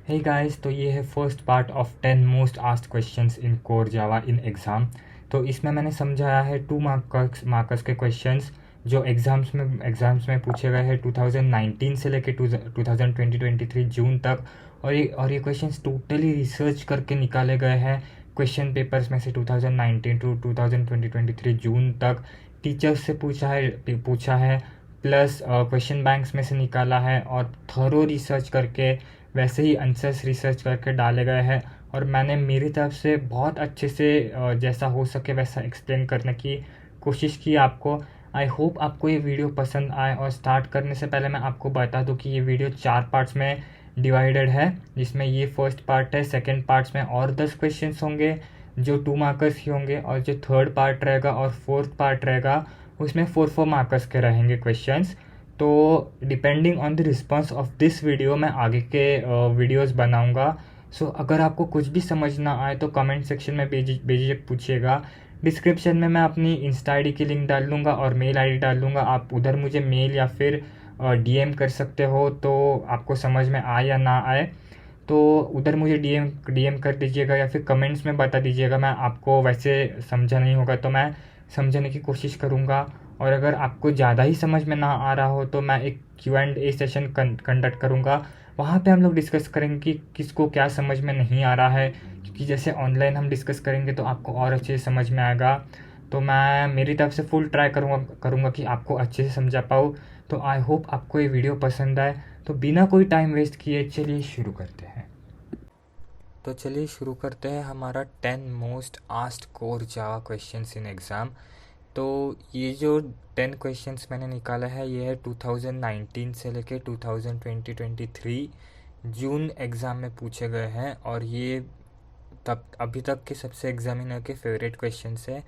Hey guys, तो ये है first part of 10 most asked questions in core Java in exam. तो इसमें मैंने समझाया है 2 मार्कर्स के क्वेश्चंस जो एग्ज़ाम्स में पूछे गए हैं 2019 से लेके 2023 जून तक। और ये क्वेश्चंस टोटली रिसर्च करके निकाले गए हैं क्वेश्चन पेपर्स में से 2019 टू 2023 जून तक। टीचर्स से पूछा है प्लस क्वेश्चन बैंक्स में से निकाला है और थरो रिसर्च करके वैसे ही आंसर्स रिसर्च करके डाले गए हैं। और मैंने मेरी तरफ से बहुत अच्छे से जैसा हो सके वैसा एक्सप्लेन करने की कोशिश की आपको। आई होप आपको ये वीडियो पसंद आए। और स्टार्ट करने से पहले मैं आपको बता दूं कि ये वीडियो 4 पार्ट्स में डिवाइडेड है, जिसमें ये फर्स्ट पार्ट है। सेकेंड पार्ट्स में और 10 क्वेश्चन होंगे जो 2 मार्कर्स ही होंगे, और जो थर्ड पार्ट रहेगा और फोर्थ पार्ट रहेगा उसमें 4 मार्कर्स के रहेंगे क्वेश्चंस। तो depending on the response of this video मैं आगे के वीडियोस बनाऊंगा। सो अगर आपको कुछ भी समझ ना आए तो कमेंट सेक्शन में बेझिझक पूछिएगा। डिस्क्रिप्शन में मैं अपनी इंस्टा आईडी की लिंक डाल दूंगा और मेल आईडी डाल दूंगा। आप उधर मुझे मेल या फिर डीएम कर सकते हो, तो आपको समझ में आए या ना आए तो उधर मुझे डीएम कर दीजिएगा या फिर कमेंट्स में बता दीजिएगा। मैं आपको वैसे समझा नहीं होगा तो मैं समझने की कोशिश करूँगा। और अगर आपको ज़्यादा ही समझ में ना आ रहा हो तो मैं एक Q&A सेशन कंडक्ट करूँगा। वहाँ पे हम लोग डिस्कस करेंगे कि किसको क्या समझ में नहीं आ रहा है, क्योंकि जैसे ऑनलाइन हम डिस्कस करेंगे तो आपको और अच्छे से समझ में आएगा। तो मैं मेरी तरफ से फुल ट्राई करूँगा कि आपको अच्छे से समझा पाऊँ। तो आई होप आपको ये वीडियो पसंद आए। तो बिना कोई टाइम वेस्ट किए चलिए शुरू करते हैं। तो चलिए शुरू करते हैं हमारा 10 most asked core Java questions in exam. तो ये जो 10 क्वेश्चंस मैंने निकाला है ये है 2019 से लेके 2023 जून एग्ज़ाम में पूछे गए हैं। और ये तब अभी तक के सबसे एग्जामिनर के फेवरेट क्वेश्चंस है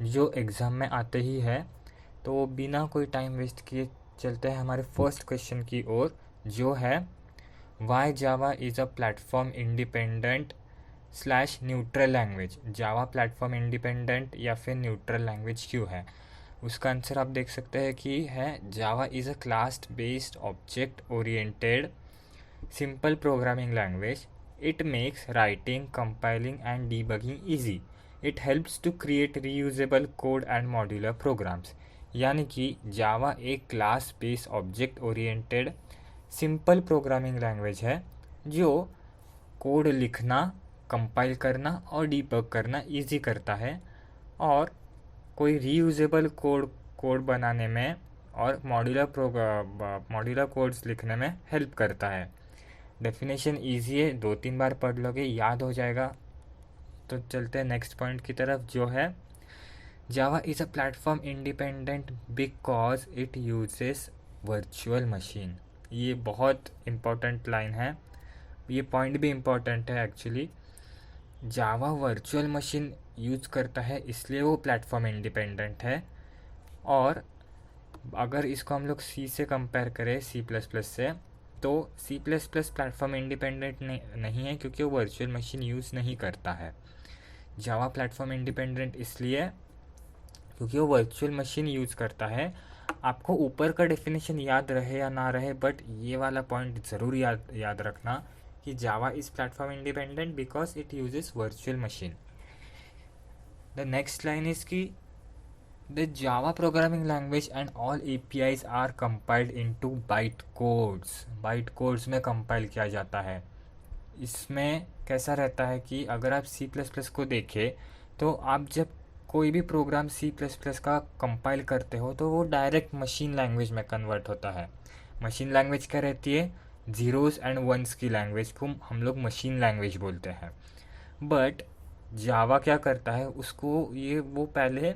जो एग्ज़ाम में आते ही है। तो बिना कोई टाइम वेस्ट किए चलते हैं हमारे फर्स्ट क्वेश्चन की ओर, जो है why Java is a platform independent slash neutral language. Java platform independent या फिर न्यूट्रल लैंग्वेज क्यों है? उसका आंसर आप देख सकते हैं कि है Java is a class based object oriented simple programming language. It makes writing, compiling and debugging easy. It helps to create reusable code and modular programs. यानी कि जावा एक class based object oriented simple programming language है जो code लिखना, compile करना और debug करना easy करता है और कोई रीयूजेबल कोड बनाने में और मॉड्यूलर कोड्स लिखने में हेल्प करता है। डेफिनेशन इजी है, 2-3 बार पढ़ लोगे याद हो जाएगा। तो चलते हैं नेक्स्ट पॉइंट की तरफ, जो है Java is a platform independent because it uses virtual machine. ये बहुत इम्पोर्टेंट लाइन है, ये पॉइंट भी इम्पोर्टेंट है actually. Java virtual machine use करता है इसलिए वो प्लेटफॉर्म इंडिपेंडेंट है। और अगर इसको हम लोग सी से कंपेयर करें, C++ से, तो C++ प्लेटफॉर्म इंडिपेंडेंट नहीं है क्योंकि वो वर्चुअल मशीन यूज़ नहीं करता है। जावा प्लेटफॉर्म इंडिपेंडेंट इसलिए क्योंकि वो वर्चुअल मशीन यूज़ करता है। आपको ऊपर का डेफिनेशन याद रहे या ना रहे, बट ये वाला पॉइंट ज़रूर याद रखना कि जावा is platform independent because it uses virtual machine. The next line is की The Java programming language and all APIs are compiled into bytecodes। bytecodes में कंपाइल किया जाता है। इसमें कैसा रहता है कि अगर आप C++ को देखें तो आप जब कोई भी प्रोग्राम C++ का कंपाइल करते हो तो वो डायरेक्ट मशीन लैंग्वेज में कन्वर्ट होता है। मशीन लैंग्वेज क्या रहती है? ज़ीरोज़ एंड वंस की लैंग्वेज को हम लोग मशीन लैंग्वेज बोलते हैं। बट जावा क्या करता है, उसको वो पहले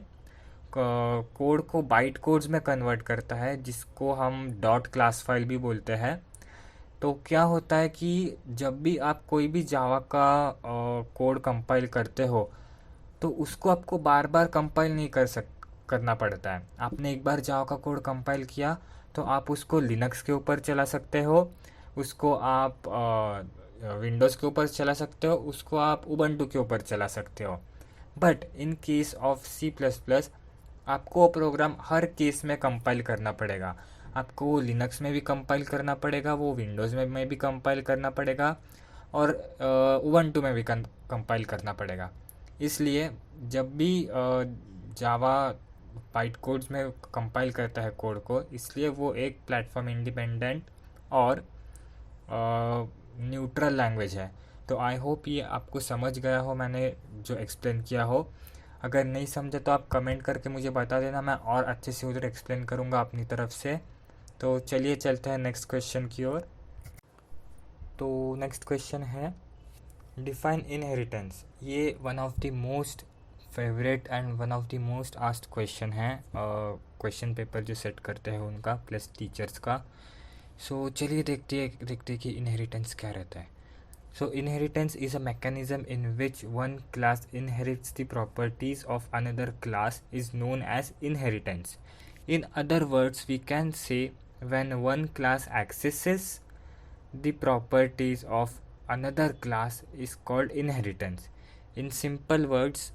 कोड को बाइट कोड्स में कन्वर्ट करता है, जिसको हम डॉट क्लास फाइल भी बोलते हैं। तो क्या होता है कि जब भी आप कोई भी जावा का कोड कंपाइल करते हो तो उसको आपको बार बार कंपाइल नहीं करना पड़ता है। आपने एक बार जावा का कोड कंपाइल किया तो आप उसको लिनक्स के ऊपर चला सकते हो, उसको आप विंडोज़ के ऊपर चला सकते हो, उसको आप उबंटू के ऊपर चला सकते हो। But in case of C++ आपको वो प्रोग्राम हर केस में कंपाइल करना पड़ेगा। आपको वो लिनक्स में भी कंपाइल करना पड़ेगा, वो विंडोज़ में भी कंपाइल करना पड़ेगा, और उबंटू में भी कंपाइल करना पड़ेगा। इसलिए जब भी जावा बाइट कोड्स में कंपाइल करता है कोड को, इसलिए वो एक प्लेटफॉर्म इंडिपेंडेंट और न्यूट्रल लैंग्वेज है। तो आई होप ये आपको समझ गया हो, मैंने जो एक्सप्लेन किया हो। अगर नहीं समझे तो आप कमेंट करके मुझे बता देना, मैं और अच्छे से उधर एक्सप्लेन करूँगा अपनी तरफ से। तो चलिए चलते हैं नेक्स्ट क्वेश्चन की ओर। तो नेक्स्ट क्वेश्चन है डिफाइन इनहेरिटेंस। ये one of the most favourite and one of the most asked question है क्वेश्चन पेपर जो सेट करते हैं उनका प्लस टीचर्स का। सो चलिए देखते कि इनहेरिटेंस क्या रहता है। So inheritance is a mechanism in which one class inherits the properties of another class is known as inheritance. In other words, we can say when one class accesses the properties of another class is called inheritance. In simple words,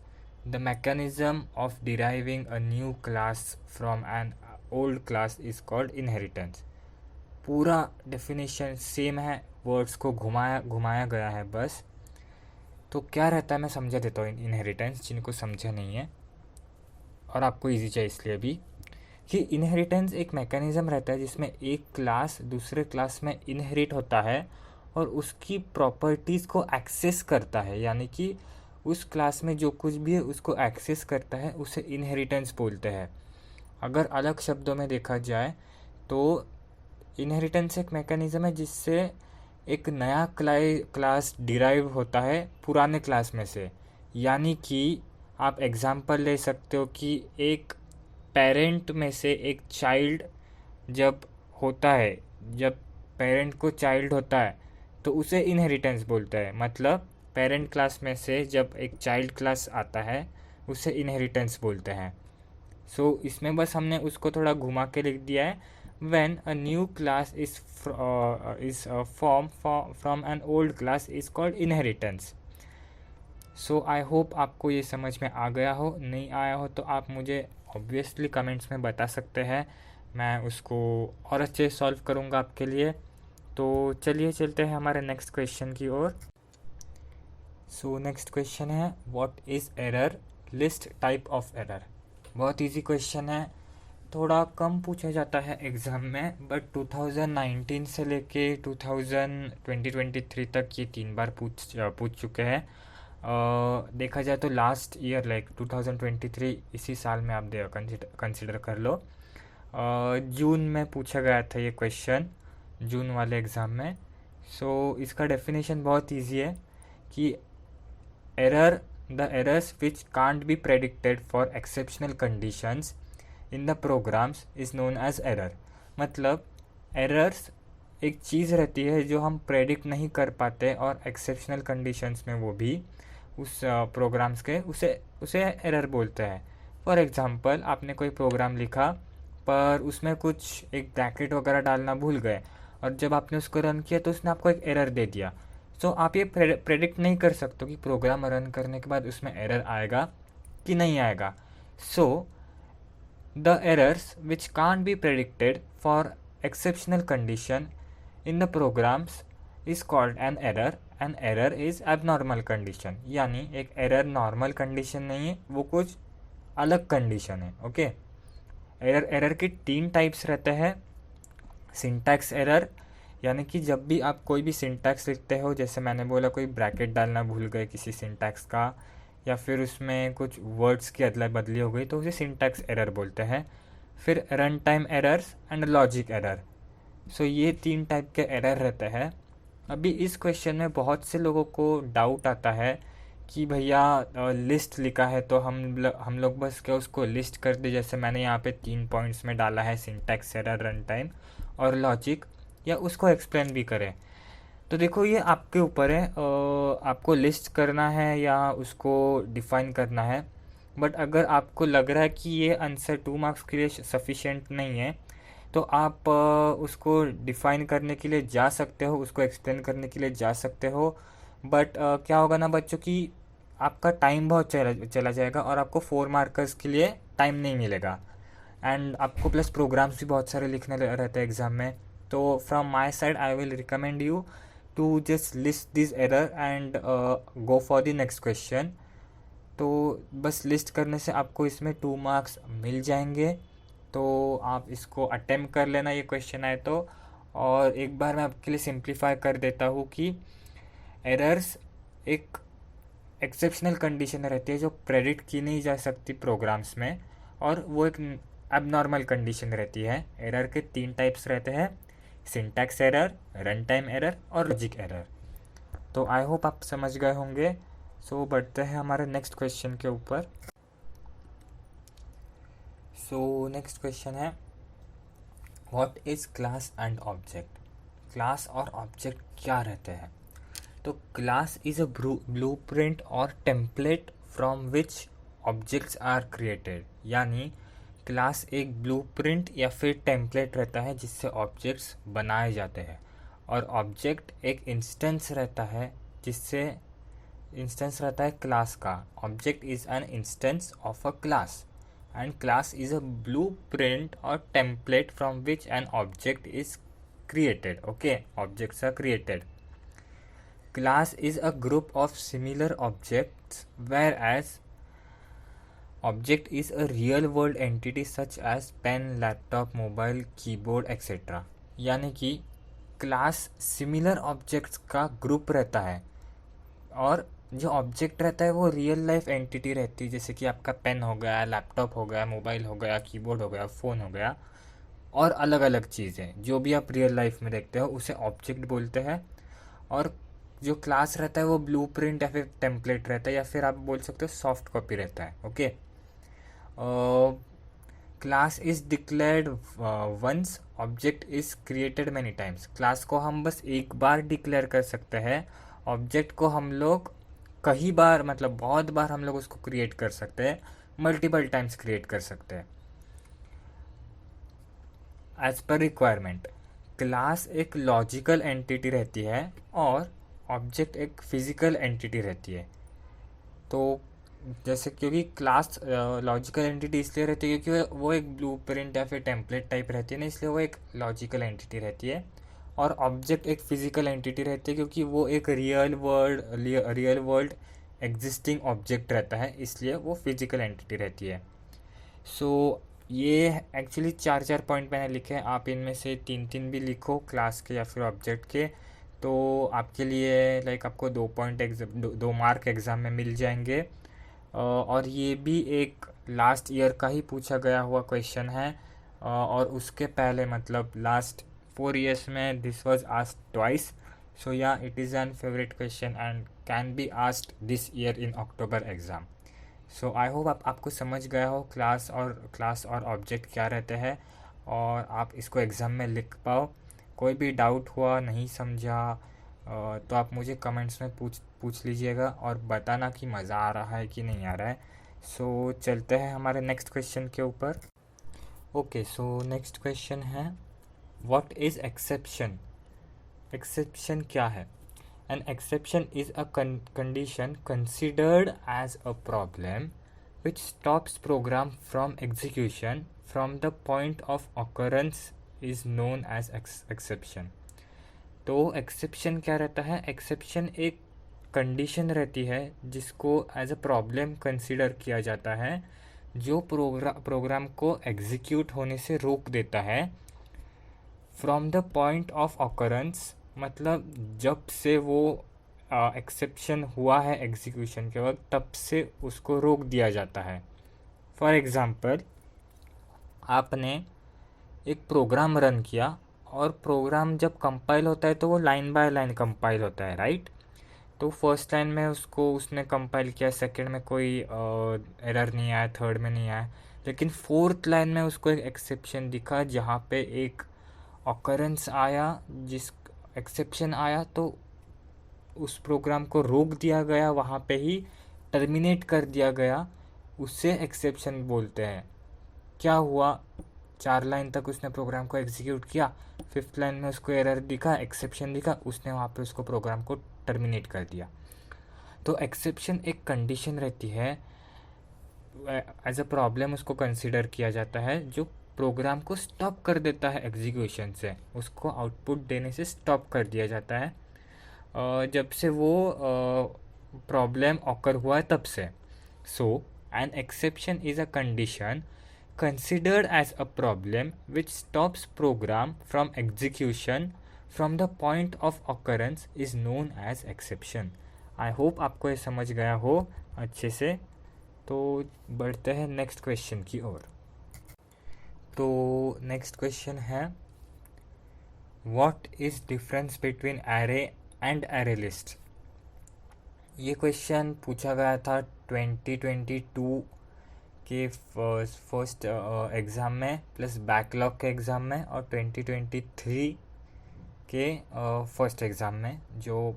the mechanism of deriving a new class from an old class is called inheritance. पूरा definition same है, words को घुमाया गया है बस। तो क्या रहता है मैं समझा देता हूँ इनहेरिटेंस, जिनको समझा नहीं है और आपको इजी चाहिए इसलिए भी, कि इनहेरिटेंस एक मैकेनिज़्म रहता है जिसमें एक क्लास दूसरे क्लास में इनहेरिट होता है और उसकी प्रॉपर्टीज़ को एक्सेस करता है, यानी कि उस क्लास में जो कुछ भी है उसको एक्सेस करता है, उसे इनहेरिटेंस बोलते हैं। अगर अलग शब्दों में देखा जाए तो इनहेरिटेंस एक मैकेनिज़्म है जिससे एक नया क्लास डिराइव होता है पुराने क्लास में से। यानी कि आप एग्जांपल ले सकते हो कि एक पेरेंट में से एक चाइल्ड जब होता है, जब पेरेंट को चाइल्ड होता है तो उसे इनहेरिटेंस बोलते हैं। मतलब पेरेंट क्लास में से जब एक चाइल्ड क्लास आता है उसे इनहेरिटेंस बोलते हैं। सो इसमें बस हमने उसको थोड़ा घुमा के लिख दिया है। When a new class is formed from an old class is called inheritance. So I hope आपको ये समझ में आ गया हो। नहीं आया हो तो आप मुझे ऑब्वियसली कमेंट्स में बता सकते हैं, मैं उसको और अच्छे से सॉल्व करूँगा आपके लिए। तो चलिए चलते हैं हमारे नेक्स्ट क्वेश्चन की ओर। सो नेक्स्ट क्वेश्चन है what is error, list type of error. बहुत इजी क्वेश्चन है, थोड़ा कम पूछा जाता है एग्ज़ाम में, बट 2019 से लेके 2023 तक ये 3 बार पूछ चुके हैं। देखा जाए तो लास्ट ईयर लाइक 2023 इसी साल में आप कंसिडर कर लो, जून में पूछा गया था ये क्वेश्चन, जून वाले एग्ज़ाम में। सो इसका डेफिनेशन बहुत इजी है कि the errors which can't be predicted for exceptional conditions in the programs is known as error. मतलब एरर्स एक चीज़ रहती है जो हम प्रेडिक्ट नहीं कर पाते और एक्सेप्शनल कंडीशंस में वो भी उस प्रोग्राम्स के उसे एरर बोलते हैं। फॉर एग्ज़ाम्पल आपने कोई प्रोग्राम लिखा पर उसमें कुछ एक ब्रैकेट वगैरह डालना भूल गए और जब आपने उसको रन किया तो उसने आपको एक एरर दे दिया। सो आप ये प्रेडिक्ट नहीं कर सकते कि प्रोग्राम रन करने के बाद उसमें एरर आएगा कि नहीं आएगा। सो the errors which can't be predicted for exceptional condition in the programs is called an error. An error is abnormal condition. यानी एक एरर नॉर्मल कंडीशन नहीं है, वो कुछ अलग कंडीशन है। ओके, एरर के 3 टाइप्स रहते हैं। सिंटैक्स एरर, यानी कि जब भी आप कोई भी सिंटैक्स लिखते हो, जैसे मैंने बोला कोई ब्रैकेट डालना भूल गए किसी सिंटैक्स का, या फिर उसमें कुछ वर्ड्स की अदला बदली हो गई तो उसे सिंटैक्स एरर बोलते हैं। फिर run time errors and logic error. So ये 3 टाइप के एरर रहते हैं। अभी इस क्वेश्चन में बहुत से लोगों को डाउट आता है कि भैया लिस्ट लिखा है तो हम लोग बस क्या उसको लिस्ट कर दे, जैसे मैंने यहाँ पे 3 पॉइंट्स में डाला है सिंटैक्स एरर, रन टाइम और लॉजिक, या उसको एक्सप्लेन भी करें। तो देखो ये आपके ऊपर है, आपको लिस्ट करना है या उसको डिफ़ाइन करना है। बट अगर आपको लग रहा है कि ये आंसर 2 मार्क्स के लिए सफिशिएंट नहीं है तो आप उसको डिफ़ाइन करने के लिए जा सकते हो, उसको एक्सप्लेन करने के लिए जा सकते हो। बट क्या होगा ना बच्चों कि आपका टाइम बहुत चला जाएगा और आपको 4 मार्कर्स के लिए टाइम नहीं मिलेगा, एंड आपको प्लस प्रोग्राम्स भी बहुत सारे लिखने रहते हैं एग्ज़ाम में। तो from my side I will recommend you to just list this error and go for the next question. तो बस लिस्ट करने से आपको इसमें 2 मार्क्स मिल जाएंगे। तो आप इसको अटेम्प्ट कर लेना ये क्वेश्चन आए तो। और एक बार मैं आपके लिए सिंप्लीफाई कर देता हूँ कि एरर्स एक एक्सेप्शनल कंडीशन रहती है जो प्रेडिक्ट की नहीं जा सकती प्रोग्राम्स में, और वो एक एबनॉर्मल कंडीशन रहती है। एरर के 3 टाइप्स रहते हैं, syntax error, run time error और लॉजिक एरर। तो आई होप आप समझ गए होंगे। सो बढ़ते हैं हमारे नेक्स्ट क्वेश्चन के ऊपर। सो नेक्स्ट क्वेश्चन है, what is class and object. Class और ऑब्जेक्ट क्या रहते हैं? तो क्लास इज़ अ ब्लूप्रिंट और template from which objects are created. यानी क्लास एक ब्लूप्रिंट या फिर टेम्पलेट रहता है जिससे ऑब्जेक्ट्स बनाए जाते हैं, और ऑब्जेक्ट एक इंस्टेंस रहता है जिससे इंस्टेंस रहता है क्लास का। Object is an instance of a class and class is a blueprint और template from which an object is created. Okay, objects are created. Class is a group of similar objects, whereas object is a real world entity such as pen, laptop, mobile, keyboard, etc. यानी कि class similar objects का group रहता है, और जो object रहता है वो रियल लाइफ एंटिटी रहती है, जैसे कि आपका पेन हो गया, लैपटॉप हो गया, मोबाइल हो गया, कीबोर्ड हो गया, फ़ोन हो गया, और अलग अलग चीज़ें जो भी आप रियल लाइफ में देखते हो उसे ऑब्जेक्ट बोलते हैं। और जो क्लास रहता है वो ब्लूप्रिंट या फिर टेम्पलेट रहता है, या फिर आप बोल सकते हो सॉफ्ट कॉपी रहता है। Okay, class is declared once, object is created many times. Class को हम बस एक बार डिक्लेयर कर सकते हैं, ऑब्जेक्ट को हम लोग कई बार, मतलब बहुत बार हम लोग उसको क्रिएट कर सकते हैं, मल्टीपल टाइम्स क्रिएट कर सकते हैं एज पर रिक्वायरमेंट। क्लास एक लॉजिकल एंटिटी रहती है और ऑब्जेक्ट एक फिजिकल एंटिटी रहती है। तो जैसे क्योंकि क्लास लॉजिकल एंटिटी इसलिए रहती है क्योंकि वो एक ब्लूप्रिंट या फिर टेम्पलेट टाइप रहती है ना, इसलिए वो एक लॉजिकल एंटिटी रहती है। और ऑब्जेक्ट एक फिजिकल एंटिटी रहती है क्योंकि वो एक रियल वर्ल्ड एग्जिस्टिंग ऑब्जेक्ट रहता है, इसलिए वो फिजिकल एंटिटी रहती है। सो ये एक्चुअली 4 पॉइंट मैंने लिखे हैं, आप इनमें से 3 भी लिखो, क्लास के या फिर ऑब्जेक्ट के। तो आपके लिए लाइक आपको 2 पॉइंट एग्जाम 2 मार्क एग्ज़ाम में मिल जाएंगे। और ये भी एक लास्ट ईयर का ही पूछा गया हुआ क्वेश्चन है, और उसके पहले मतलब लास्ट 4 years में दिस वाज आस्क्ड ट्वाइस। सो या it is an favourite question and can be asked this year in October exam. So I hope आपको समझ गया हो क्लास और ऑब्जेक्ट क्या रहते हैं, और आप इसको एग्ज़ाम में लिख पाओ। कोई भी डाउट हुआ, नहीं समझा, तो आप मुझे कमेंट्स में पूछ लीजिएगा और बताना कि मज़ा आ रहा है कि नहीं आ रहा है। सो चलते हैं हमारे नेक्स्ट क्वेश्चन के ऊपर। ओके, सो नेक्स्ट क्वेश्चन है, व्हाट इज़ एक्सेप्शन। एक्सेप्शन क्या है? An exception is a condition considered as a problem which stops program from execution from the point of occurrence is known as exception। तो exception क्या रहता है? exception एक condition रहती है जिसको एज अ प्रॉब्लम कंसिडर किया जाता है, जो प्रोग्राम को एग्जीक्यूट होने से रोक देता है। From the point of occurrence मतलब जब से वो एक्सेप्शन हुआ है एग्जीक्यूशन के वक्त, तब से उसको रोक दिया जाता है। फॉर एग्ज़ाम्पल, आपने एक प्रोग्राम रन किया, और प्रोग्राम जब कंपाइल होता है तो वो लाइन बाय लाइन कंपाइल होता है, राइट। तो फर्स्ट लाइन में उसने कंपाइल किया, सेकंड में कोई एरर नहीं आया, थर्ड में नहीं आया, लेकिन फोर्थ लाइन में उसको एक एक्सेप्शन दिखा जहाँ पे एक ऑकरेंस आया, जिस एक्सेप्शन आया, तो उस प्रोग्राम को रोक दिया गया, वहाँ पे ही टर्मिनेट कर दिया गया, उससे एक्सेप्शन बोलते हैं। क्या हुआ, 4 लाइन तक उसने प्रोग्राम को एग्जीक्यूट किया, 5th लाइन में उसको एरर दिखा, एक्सेप्शन दिखा, उसने वहाँ पे उसको प्रोग्राम को टर्मिनेट कर दिया। तो एक्सेप्शन एक कंडीशन रहती है, एज अ प्रॉब्लम उसको कंसिडर किया जाता है, जो प्रोग्राम को स्टॉप कर देता है एग्जीक्यूशन से, उसको आउटपुट देने से स्टॉप कर दिया जाता है। जब से वो प्रॉब्लम ऑकर हुआ है तब से. So an exception is a condition considered as a problem which stops program from execution from the point of occurrence is known as exception. I hope आपको ये समझ गया हो अच्छे से. तो बढ़ते हैं नेक्स्ट क्वेश्चन की ओर. तो नेक्स्ट क्वेश्चन है what is difference between array and array list. ये क्वेश्चन पूछा गया था 2022 के फर्स्ट एग्ज़ाम में प्लस बैकलॉग के एग्ज़ाम में और 2023 के फर्स्ट एग्ज़ाम में जो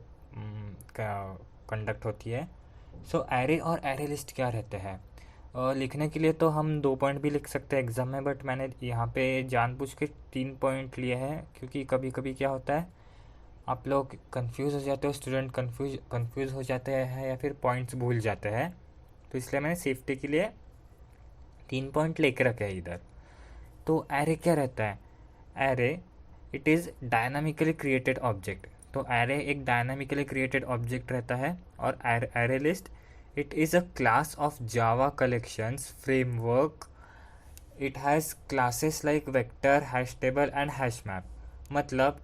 कंडक्ट होती है. सो एरे और एरे लिस्ट क्या रहते हैं. लिखने के लिए तो हम 2 पॉइंट भी लिख सकते हैं एग्ज़ाम में, बट मैंने यहाँ पे जानबूझ के 3 पॉइंट लिए हैं क्योंकि कभी कभी क्या होता है आप लोग कंफ्यूज हो जाते हो, स्टूडेंट कंफ्यूज हो जाते हैं या फिर पॉइंट्स भूल जाते हैं. तो इसलिए मैंने सेफ्टी के लिए 3 पॉइंट लेके रखे हैं इधर. तो एरे क्या रहता है. Array it is dynamically created object. तो एरे एक डायनामिकली क्रिएटेड ऑब्जेक्ट रहता है. और array list it is a class of Java collections framework. It has classes like vector, hash table and hash map. मतलब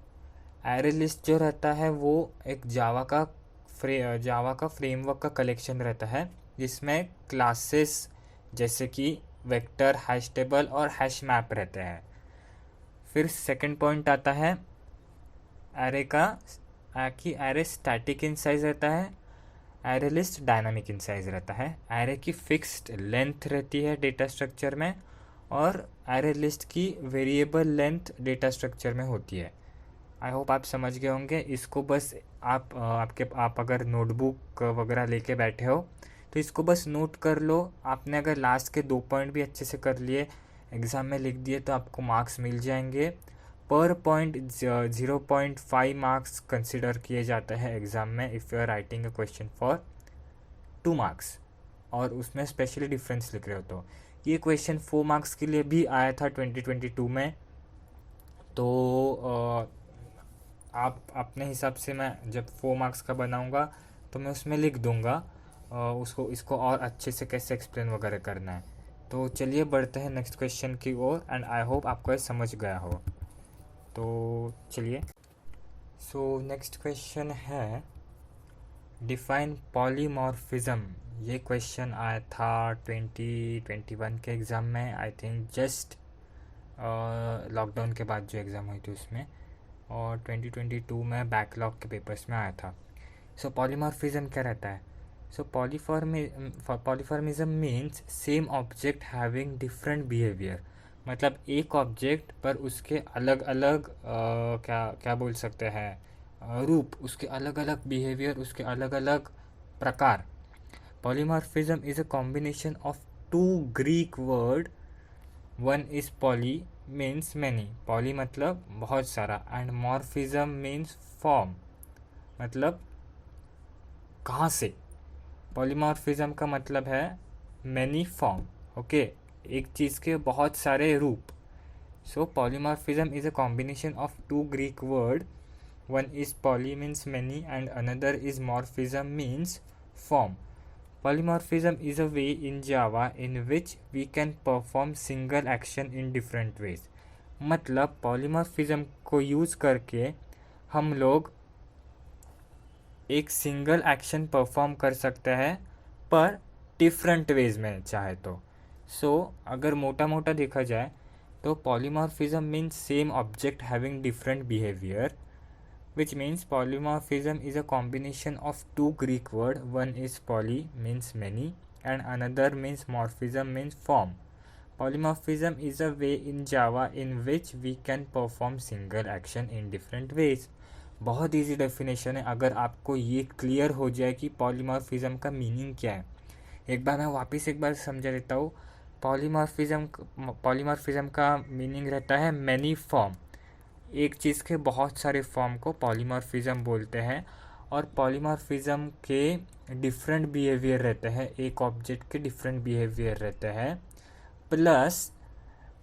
array list जो रहता है वो एक जावा का फ्रेमवर्क का कलेक्शन रहता है जिसमें क्लासेस जैसे कि वेक्टर, हैश टेबल और हैश मैप रहते हैं. फिर सेकंड पॉइंट आता है एरे का कि एरे स्टैटिक इन साइज रहता है, array list dynamic in size रहता है. एरे की फिक्स्ड लेंथ रहती है डेटा स्ट्रक्चर में और एरे लिस्ट की वेरिएबल लेंथ डेटा स्ट्रक्चर में होती है. आई होप आप समझ गए होंगे. इसको बस आप अगर नोटबुक वगैरह लेके बैठे हो तो इसको बस नोट कर लो. आपने अगर लास्ट के 2 पॉइंट भी अच्छे से कर लिए, एग्ज़ाम में लिख दिए तो आपको मार्क्स मिल जाएंगे. पर पॉइंट 0.5 मार्क्स कंसिडर किए जाते हैं एग्ज़ाम में if you are writing a question for 2 marks और उसमें स्पेशली डिफरेंस लिख रहे हो. तो ये क्वेश्चन 4 मार्क्स के लिए भी आया था 2022 में. तो आप अपने हिसाब से, मैं जब 4 मार्क्स का बनाऊंगा तो मैं उसमें लिख दूंगा इसको और अच्छे से कैसे एक्सप्लेन वगैरह करना है. तो चलिए बढ़ते हैं नेक्स्ट क्वेश्चन की ओर एंड आई होप आपको ये समझ गया हो. तो चलिए. सो नेक्स्ट क्वेश्चन है डिफाइन पॉलीमॉर्फिज्म. ये क्वेश्चन आया था 2021 के एग्ज़ाम में. आई थिंक जस्ट लॉकडाउन के बाद जो एग्ज़ाम हुई थी उसमें, और 2022 में बैकलॉग के पेपर्स में आया था. सो पॉलीमॉर्फिज्म क्या रहता है. So polymorphism means same object having different behaviour. मतलब एक ऑब्जेक्ट पर उसके अलग अलग क्या बोल सकते हैं रूप, उसके अलग अलग बिहेवियर, उसके अलग अलग प्रकार. Polymorphism is a combination of 2 Greek word. One is poly means many. Poly मतलब बहुत सारा एंड मॉर्फिज्म मीन्स फॉर्म, मतलब कहाँ से. पॉलीमॉर्फिज्म का मतलब है मैनी फॉर्म. ओके, एक चीज़ के बहुत सारे रूप. So polymorphism is a combination of 2 Greek word. One is poly means many and another is morphism means form. Polymorphism is a way in Java in which we can perform single action in different ways. मतलब polymorphism को use करके हम लोग एक single action perform कर सकते हैं पर डिफरेंट वेज में चाहे तो. सो अगर मोटा मोटा देखा जाए तो polymorphism means same object having different behaviour, which means polymorphism is a combination of 2 Greek word. One is poly means many and another means morphism means form. Polymorphism is a way in Java in which we can perform single action in different ways. बहुत easy definition है. अगर आपको ये clear हो जाए कि polymorphism का meaning क्या है, एक बार मैं वापस एक बार समझा देता हूँ. पॉलीमॉर्फिज्म का मीनिंग रहता है मैनी फॉर्म. एक चीज़ के बहुत सारे फॉर्म को पॉलीमॉर्फिज्म बोलते हैं. और पॉलीमॉर्फिज्म के डिफरेंट बिहेवियर रहते हैं, एक ऑब्जेक्ट के डिफरेंट बिहेवियर रहते हैं. प्लस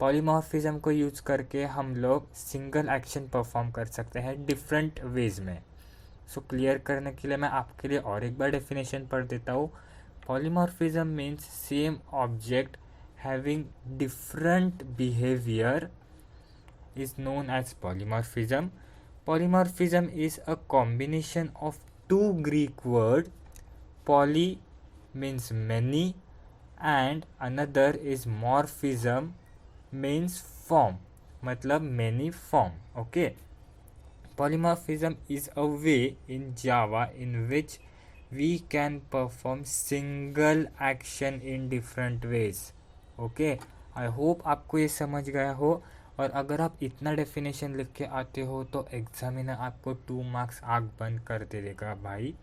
पॉलीमॉर्फिज्म को यूज़ करके हम लोग सिंगल एक्शन परफॉर्म कर सकते हैं डिफरेंट वेज में. सो क्लियर करने के लिए मैं आपके लिए और एक बार डेफिनेशन पढ़ देता हूँ. Polymorphism means same object having different behaviour is known as polymorphism. Polymorphism is a combination of two Greek words. Poly means many and another is morphism means form. मतलब many form. Okay. Polymorphism is a way in Java in which we can perform single action in different ways. Okay. I hope आपको ये समझ गया हो. और अगर आप इतना डेफिनेशन लिख के आते हो तो एग्जामिनर आपको 2 मार्क्स आग बंद कर दे देगा भाई.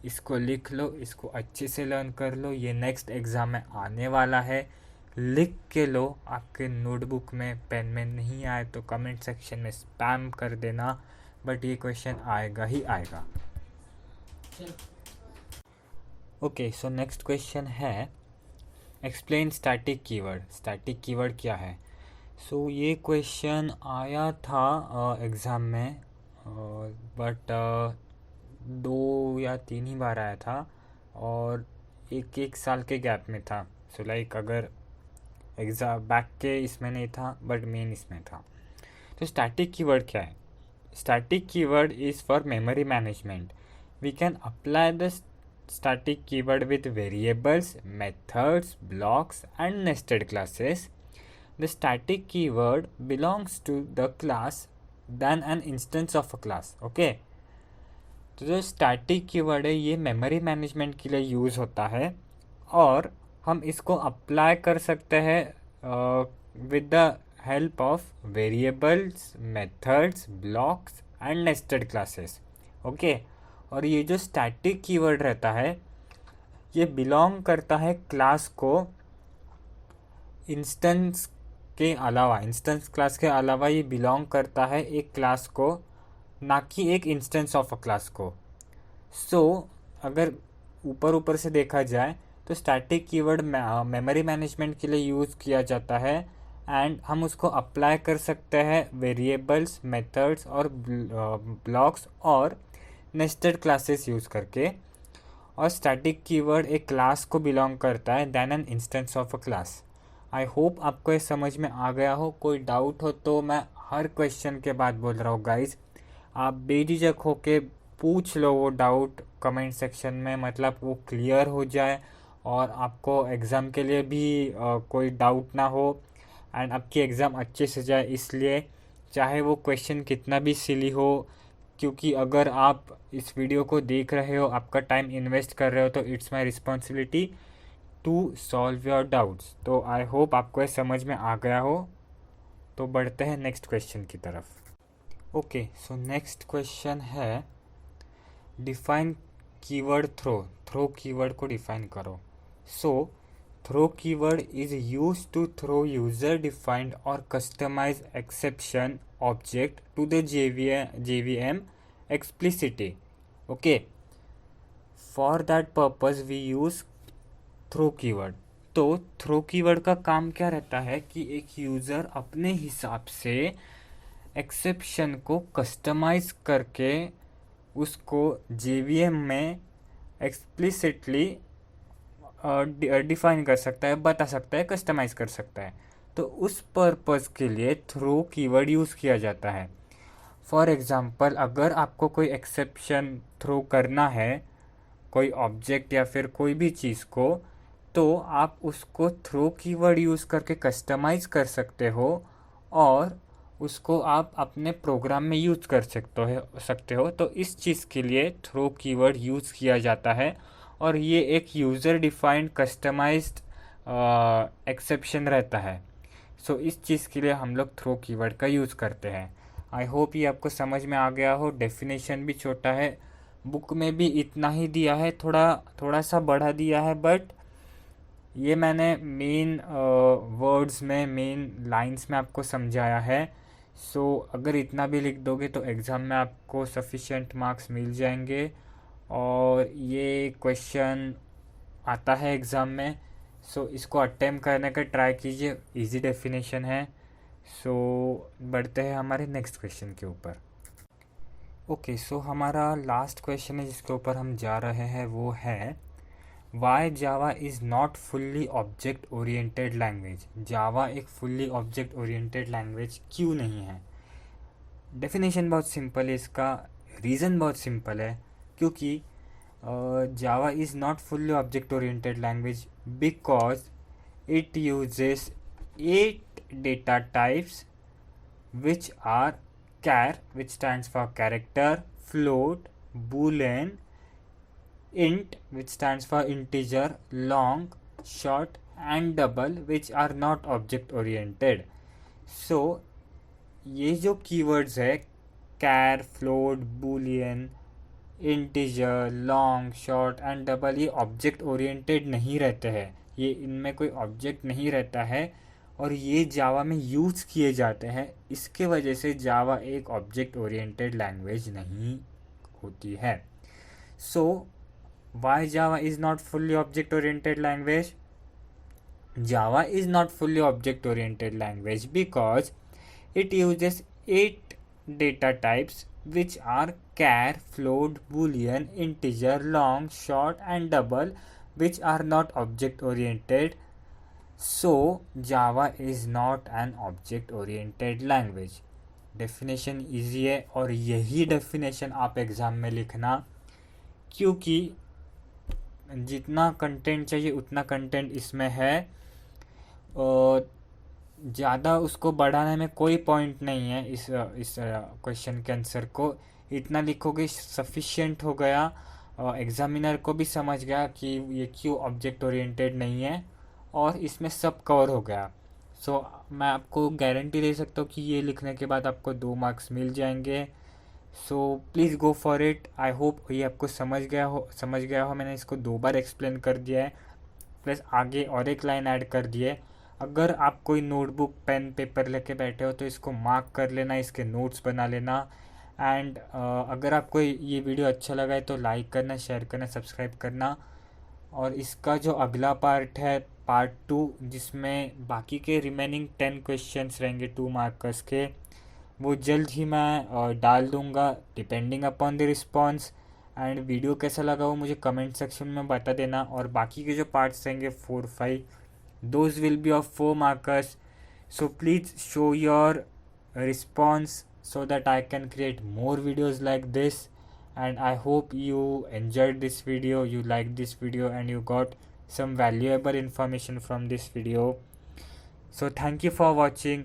इसको लिख लो, इसको अच्छे से लर्न कर लो. ये नेक्स्ट एग्ज़ाम में आने वाला है. लिख के लो. आपके नोटबुक में पेन में नहीं आए तो कमेंट सेक्शन में स्पैम कर देना. बट ये क्वेश्चन आएगा ही आएगा. ओके, सो नेक्स्ट क्वेश्चन है explain static keyword. Static keyword क्या है? सो ये क्वेश्चन आया था एग्ज़ाम में, बट 2 या 3 ही बार आया था और एक साल के गैप में था. सो लाइक अगर एग्ज़ाम बैक के इसमें नहीं था बट मेन इसमें था. तो स्टैटिक कीवर्ड क्या है? Static keyword is for memory management. We can apply the static keyword with variables, methods, blocks and nested classes. The static keyword belongs to the class than an instance of a class. Okay. तो जो static keyword है ये memory management के लिए use होता है और हम इसको अप्लाई कर सकते हैं with the help of variables, methods, blocks and nested classes. Okay. और ये जो स्टैटिक कीवर्ड रहता है ये बिलोंग करता है क्लास को इंस्टेंस के अलावा. इंस्टेंस क्लास के अलावा ये बिलोंग करता है एक क्लास को, ना कि एक इंस्टेंस ऑफ अ क्लास को. सो अगर ऊपर से देखा जाए तो स्टैटिक कीवर्ड मेमोरी मैनेजमेंट के लिए यूज़ किया जाता है एंड हम उसको अप्लाई कर सकते हैं वेरिएबल्स, मेथड्स और ब्लॉक्स और नेस्टेड क्लासेस यूज़ करके. और स्टैटिक कीवर्ड एक क्लास को बिलोंग करता है than an instance of a class. I hope आपको ये समझ में आ गया हो. कोई डाउट हो तो मैं हर क्वेश्चन के बाद बोल रहा हूँ गाइज, आप बेझिझक होके पूछ लो वो डाउट कमेंट सेक्शन में, मतलब वो क्लियर हो जाए और आपको एग्ज़ाम के लिए भी कोई डाउट ना हो एंड आपकी एग्ज़ाम अच्छे से जाए. इसलिए चाहे वो क्वेश्चन कितना भी सिली हो, क्योंकि अगर आप इस वीडियो को देख रहे हो, आपका टाइम इन्वेस्ट कर रहे हो, तो it's my responsibility to solve your doubts. तो आई होप आपको ये समझ में आ गया हो. तो बढ़ते हैं नेक्स्ट क्वेश्चन की तरफ. ओके, सो नेक्स्ट क्वेश्चन है define keyword throw. Throw keyword को डिफाइन करो. So throw keyword is use to throw user defined और customize exception object to the JVM explicitly. Okay. For that purpose we use throw keyword. तो throw keyword का काम क्या रहता है कि एक यूज़र अपने हिसाब से एक्सेप्शन को कस्टमाइज करके उसको JVM में एक्सप्लिसिटली डिफाइन कर सकता है, बता सकता है, कस्टमाइज कर सकता है. तो उस पर्पज़ के लिए थ्रो कीवर्ड यूज़ किया जाता है. फॉर एग्ज़ाम्पल, अगर आपको कोई एक्सेप्शन थ्रो करना है कोई ऑब्जेक्ट या फिर कोई भी चीज़ को, तो आप उसको थ्रो कीवर्ड यूज़ करके कस्टमाइज़ कर सकते हो और उसको आप अपने प्रोग्राम में यूज़ कर सकते हो. तो इस चीज़ के लिए थ्रो कीवर्ड यूज़ किया जाता है और ये एक यूज़र डिफाइंड कस्टमाइज्ड एक्सेप्शन रहता है. सो इस चीज़ के लिए हम लोग थ्रो कीवर्ड का यूज़ करते हैं. आई होप ये आपको समझ में आ गया हो. डेफिनेशन भी छोटा है, बुक में भी इतना ही दिया है, थोड़ा सा बढ़ा दिया है, बट ये मैंने मेन वर्ड्स में, मेन लाइंस में आपको समझाया है. सो अगर इतना भी लिख दोगे तो एग्ज़ाम में आपको सफिशिएंट मार्क्स मिल जाएंगे. और ये क्वेश्चन आता है एग्ज़ाम में, सो इसको अटेम्प्ट करने का ट्राई कीजिए. इजी डेफिनेशन है. सो बढ़ते हैं हमारे नेक्स्ट क्वेश्चन के ऊपर. ओके, सो हमारा लास्ट क्वेश्चन है जिसके ऊपर हम जा रहे हैं वो है why Java is not fully object oriented language. Java एक फुल्ली ऑब्जेक्ट ओरिएंटेड लैंग्वेज क्यों नहीं है। डेफिनेशन बहुत सिंपल है, इसका रीज़न बहुत सिंपल है, क्योंकि जावा is not fully object oriented language because it uses 8 data types which are char, which stands for character, float, boolean, int, which stands for integer, long, short and double, which are not object oriented. So ये जो keywords है char, float, boolean, integer, long, short and double, ये object oriented नहीं रहते हैं, ये इनमें कोई ऑब्जेक्ट नहीं रहता है और ये जावा में यूज़ किए जाते हैं। इसके वजह से जावा एक ऑब्जेक्ट ओरिएंटेड लैंग्वेज नहीं होती है। So why Java is not fully object oriented language. Java is not fully object oriented language because it uses 8 data types which are char, float, boolean, integer, long, short and double, which are not object oriented. So Java is not an object oriented language. Definition easy है और यही definition आप exam में लिखना, क्योंकि जितना content चाहिए उतना कंटेंट इसमें है। ज़्यादा उसको बढ़ाने में कोई पॉइंट नहीं है। इस क्वेश्चन के आंसर को इतना लिखोगे सफिशिएंट हो गया, एग्जामिनर को भी समझ गया कि ये क्यों ऑब्जेक्ट ओरिएंटेड नहीं है और इसमें सब कवर हो गया। सो मैं आपको गारंटी दे सकता हूँ कि ये लिखने के बाद आपको 2 मार्क्स मिल जाएंगे। So please go for it. I hope ये आपको समझ गया हो। मैंने इसको 2 बार एक्सप्लेन कर दिया है, प्लस आगे और एक लाइन ऐड कर दी है। अगर आप कोई नोटबुक पेन पेपर लेके बैठे हो तो इसको मार्क कर लेना, इसके नोट्स बना लेना। एंड अगर आपको ये वीडियो अच्छा लगा है तो लाइक करना, शेयर करना, सब्सक्राइब करना। और इसका जो अगला पार्ट है पार्ट 2, जिसमें बाकी के रिमेनिंग 10 क्वेश्चंस रहेंगे 2 मार्कर्स के, वो जल्द ही मैं डाल दूंगा depending upon the response. And video कैसा लगा वो मुझे कमेंट सेक्शन में बता देना। और बाकी के जो पार्ट्स रहेंगे 4, 5, those will be of 4 markers. So please show your response so that I can create more videos like this. And I hope you enjoyed this video, you liked this video and you got some valuable information from this video. So thank you for watching.